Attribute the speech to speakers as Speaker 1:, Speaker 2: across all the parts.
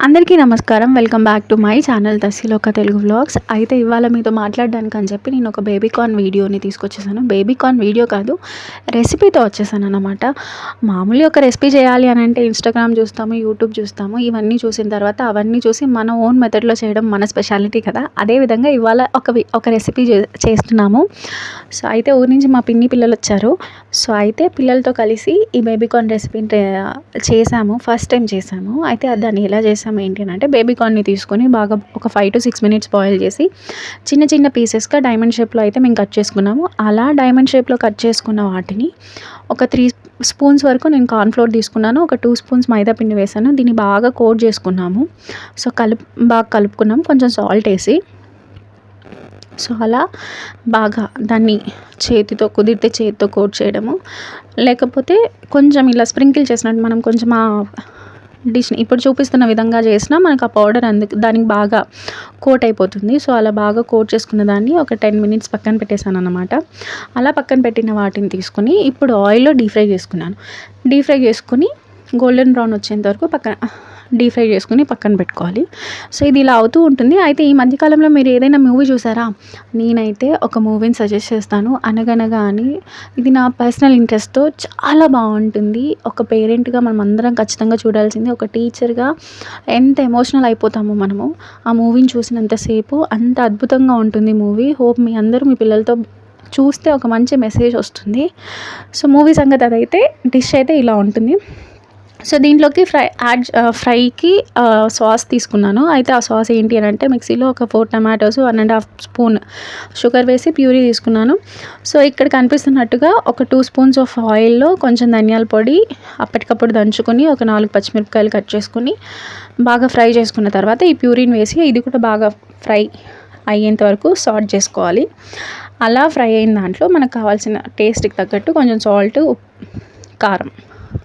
Speaker 1: అందరికీ నమస్కారం. Welcome back to my channel తస్సిలోక తెలుగు వ్లాగ్స్. అయితే ఇవాళ మీతో మాట్లాడడానికి అని చెప్పి నేను ఒక బేబీ కార్న్ వీడియోని తీసుకొచ్చేసాను. బేబీ కార్న్ వీడియో కాదు, రెసిపీతో వచ్చేసాను అన్నమాట. మామూలుగా ఒక రెసిపీ చేయాలి అని అంటే ఇన్స్టాగ్రామ్ చూస్తాము, యూట్యూబ్ చూస్తాము. ఇవన్నీ చూసిన తర్వాత అవన్నీ చూసి మన ఓన్ మెథడ్లో చేయడం మన స్పెషాలిటీ కదా. అదేవిధంగా ఇవాళ ఒక రెసిపీ చేస్తున్నాము. సో అయితే ఊరి నుంచి మా పిన్ని పిల్లలు వచ్చారు. సో అయితే పిల్లలతో కలిసి ఈ బేబీ కార్న్ రెసిపీని చేసాము. ఫస్ట్ టైం చేసాము. అయితే దాన్ని ఎలా చేసాము ఏంటి అని అంటే, బేబీ కార్న్ని తీసుకొని బాగా ఒక 5 to 6 minutes బాయిల్ చేసి చిన్న చిన్న పీసెస్గా డైమండ్ షేప్లో అయితే మేము కట్ చేసుకున్నాము. అలా డైమండ్ షేప్లో కట్ చేసుకున్న వాటిని ఒక 3 స్పూన్స్ వరకు నేను కార్న్ఫ్లోర్ తీసుకున్నాను. ఒక 2 స్పూన్స్ మైదా పిండి వేసాను. దీన్ని బాగా కోట్ చేసుకున్నాము. సో బాగా కలుపుకున్నాము, కొంచెం సాల్ట్ వేసి. సో అలా బాగా దాన్ని కుదిరితే చేతితో కోట్ చేయడము, లేకపోతే కొంచెం ఇలా స్ప్రింకిల్ చేసినట్టు మనం కొంచెం ఆ డిష్ని ఇప్పుడు చూపిస్తున్న విధంగా చేసినా మనకు ఆ పౌడర్ దానికి బాగా కోట్ అయిపోతుంది. సో అలా బాగా కోట్ చేసుకున్న దాన్ని ఒక 10 minutes పక్కన పెట్టేశాను అన్నమాట. అలా పక్కన పెట్టిన వాటిని తీసుకుని ఇప్పుడు ఆయిల్లో డీప్ ఫ్రై చేసుకుని గోల్డెన్ బ్రౌన్ వచ్చేంత వరకు డీప్ ఫ్రై చేసుకుని పక్కన పెట్టుకోవాలి. సో ఇది ఇలా అవుతూ ఉంటుంది. అయితే ఈ మధ్యకాలంలో మీరు ఏదైనా మూవీ చూసారా? నేనైతే ఒక మూవీని సజెస్ట్ చేస్తాను, అనగనగా అని. ఇది నా పర్సనల్ ఇంట్రెస్ట్తో చాలా బాగుంటుంది. ఒక పేరెంట్గా మనం అందరం ఖచ్చితంగా చూడాల్సింది. ఒక టీచర్గా ఎంత ఎమోషనల్ అయిపోతామో మనము ఆ మూవీని చూసినంతసేపు, అంత అద్భుతంగా ఉంటుంది మూవీ. హోప్ మీ అందరూ మీ పిల్లలతో చూస్తే ఒక మంచి మెసేజ్ వస్తుంది. సో మూవీ సంగతి అదైతే. డిష్ అయితే ఇలా ఉంటుంది. సో దీంట్లోకి ఫ్రైకి సాస్ తీసుకున్నాను. అయితే ఆ సాస్ ఏంటి అని అంటే, మిక్సీలో ఒక 4 tomatoes 1.5 spoon షుగర్ వేసి ప్యూరీ తీసుకున్నాను. సో ఇక్కడ కనిపిస్తున్నట్టుగా ఒక 2 spoons ఆఫ్ ఆయిల్లో కొంచెం ధనియాల పొడి అప్పటికప్పుడు దంచుకొని, ఒక 4 పచ్చిమిరపకాయలు కట్ చేసుకుని బాగా ఫ్రై చేసుకున్న తర్వాత ఈ ప్యూరీని వేసి ఇది కూడా బాగా ఫ్రై అయ్యేంత వరకు సాట్ చేసుకోవాలి. అలా ఫ్రై అయిన దాంట్లో మనకు కావాల్సిన టేస్ట్కి తగ్గట్టు కొంచెం సాల్ట్, కారం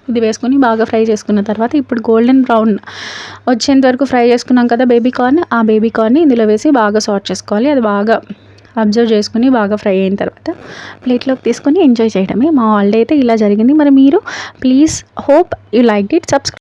Speaker 1: ఇది వేసుకొని బాగా ఫ్రై చేసుకున్న తర్వాత ఇప్పుడు గోల్డెన్ బ్రౌన్ వచ్చేంత వరకు ఫ్రై చేసుకున్నాం కదా బేబీ కార్న్. ఆ బేబీ కార్న్ని ఇందులో వేసి బాగా సాట్ చేసుకోవాలి. అది బాగా అబ్జర్వ్ చేసుకుని బాగా ఫ్రై అయిన తర్వాత ప్లేట్లోకి తీసుకొని ఎంజాయ్ చేయడమే. మా హాలిడే అయితే ఇలా జరిగింది. మరి మీరు please hope you like it. Subscribe.